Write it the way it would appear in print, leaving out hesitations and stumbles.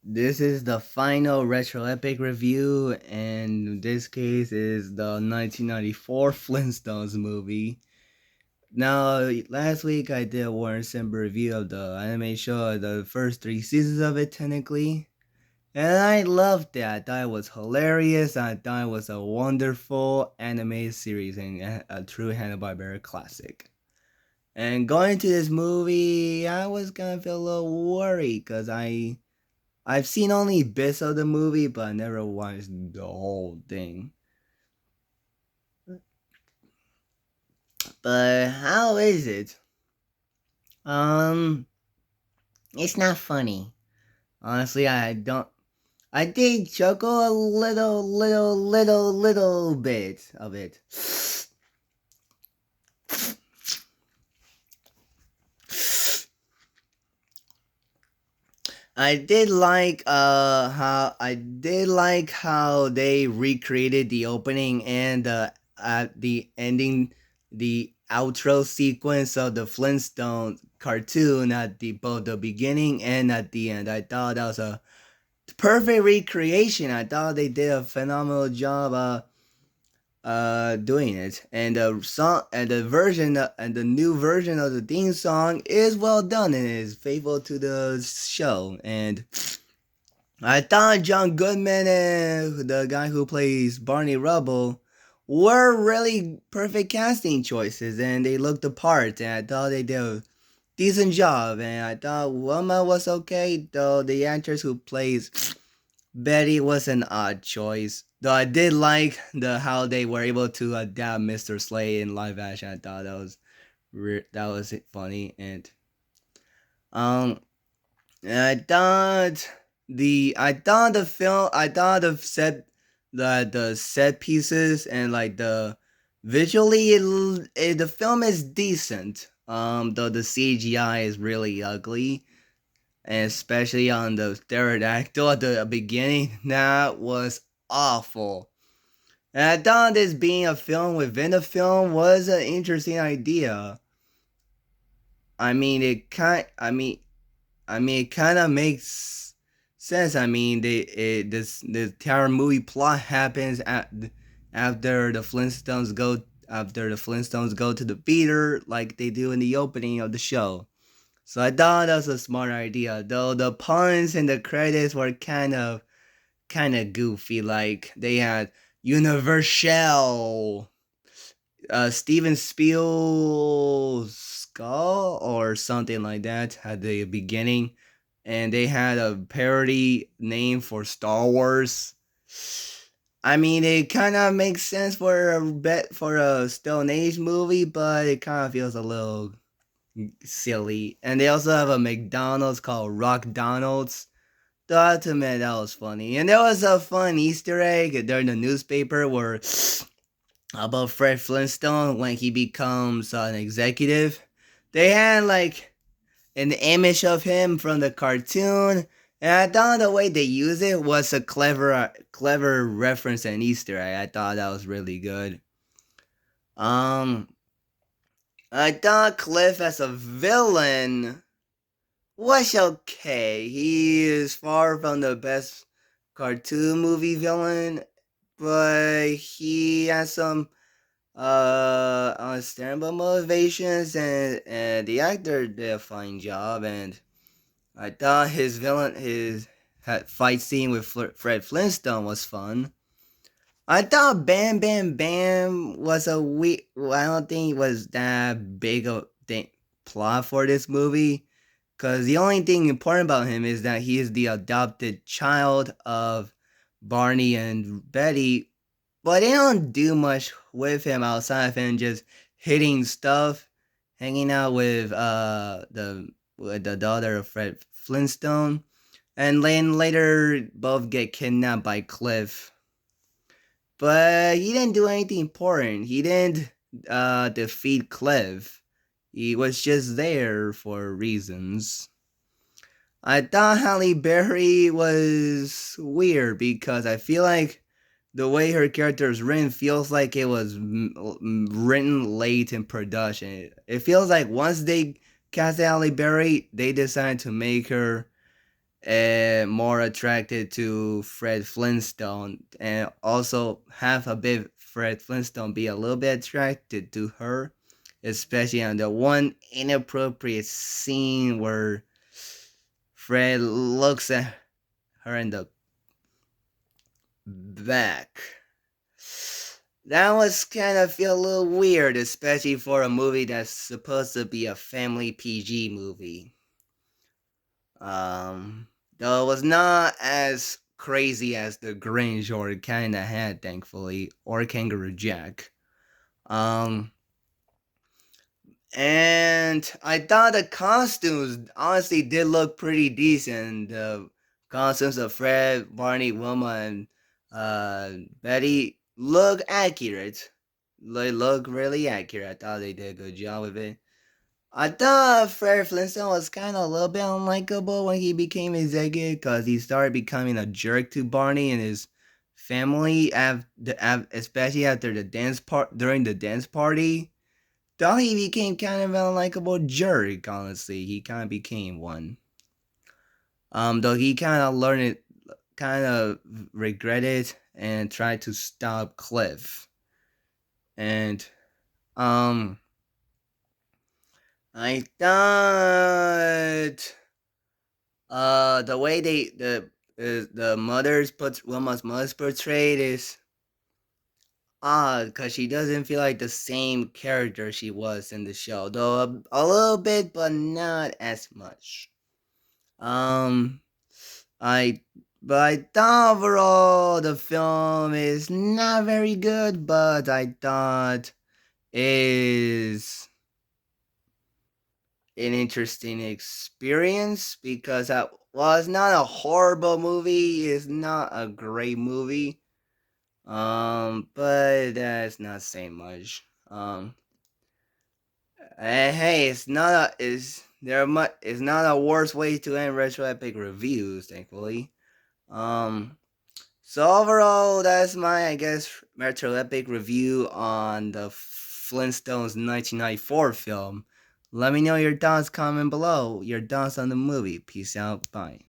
This is the final retro epic review, and in this case is the 1994 Flintstones movie. Now, last week I did a Warren Simber review of the anime show, the first three seasons of it, technically. And I loved it. I thought it was hilarious. I thought it was a wonderful anime series and a true Hanna-Barbera classic. And going to this movie, I was gonna feel a little worried because I've seen only bits of the movie, but I never watched the whole thing. But how is it? Um, it's not funny. Honestly, I don't. I did chuckle a little bit of it. I did like how they recreated the opening and the ending, the outro sequence of the Flintstones cartoon at the both the beginning and at the end. I thought that was a perfect recreation. I thought they did a phenomenal job doing it, and the song and the version and the new version of the theme song is well done and is faithful to the show. And I thought John Goodman and the guy who plays Barney Rubble were really perfect casting choices, and they looked the part, and I thought they did a decent job. And I thought Wilma was okay, though the actress who plays Betty was an odd choice. Though I did like the how they were able to adapt Mr. Slade in live action. I thought that was funny. Um and I thought the set pieces and like the visually the film is decent. Though the CGI is really ugly, and especially on the pterodactyl at the beginning, that was awful. And I thought this being a film within a film was an interesting idea. I mean, it kind. It kind of makes sense. I mean, the entire movie plot happens after the Flintstones go to the theater like they do in the opening of the show. So I thought that was a smart idea, though the puns and the credits were kind of goofy. Like they had Universal, Steven Spiel's skull or something like that at the beginning, and they had a parody name for Star Wars. I mean, it kind of makes sense for a Stone Age movie, but it kind of feels a little silly. And they also have a McDonald's called Rock Donald's. The to admit that was funny. And there was a fun Easter egg during the newspaper where about Fred Flintstone when he becomes an executive. They had like an image of him from the cartoon. And I thought the way they used it was a clever reference and Easter egg. I thought that was really good. Um, I thought Cliff as a villain was okay. He is far from the best cartoon movie villain, but he has some understandable motivations, and the actor did a fine job. And I thought his fight scene with Fred Flintstone was fun. I thought Bam Bam Bam was a weak. I don't think it was that big of thing plot for this movie. Because the only thing important about him is that he is the adopted child of Barney and Betty, but they don't do much with him outside of him just hitting stuff, hanging out with the daughter of Fred Flintstone, and then later both get kidnapped by Cliff. But he didn't do anything important. He didn't defeat Cliff. He was just there for reasons. I thought Halle Berry was weird because I feel like the way her character is written feels like it was written late in production. It feels like once they cast Halle Berry, they decided to make her get more attracted to Fred Flintstone, and also have a bit Fred Flintstone be a little bit attracted to her, especially on the one inappropriate scene where Fred looks at her in the back. That was kind of feel a little weird, especially for a movie that's supposed to be a family PG movie. Though it was not as crazy as the Grinch or it kinda had, thankfully, or Kangaroo Jack. Um, and I thought the costumes honestly did look pretty decent. The costumes of Fred, Barney, Wilma, and Betty look accurate. They look really accurate. I thought they did a good job with it. I thought Fred Flintstone was kind of a little bit unlikable when he became executive because he started becoming a jerk to Barney and his family, especially after the dance part during the dance party. Thought he became kind of an unlikable jerk. Honestly, he kind of became one. Though he kind of learned it, kind of regretted and tried to stop Cliff. And um, I thought the way the mother's put Wilma's mother's portrayed is odd because she doesn't feel like the same character she was in the show, though a little bit, but not as much. Um, I but I thought overall the film is not very good, but I thought is an interesting experience because while it's not a horrible movie, it's not a great movie. But that's not saying much. Hey, it's not a is there much. It's not a worse way to end retro epic reviews, thankfully. Um, so overall, that's my I guess retro epic review on the Flintstones 1994 film. Let me know your thoughts, comment below your thoughts on the movie. Peace out, bye.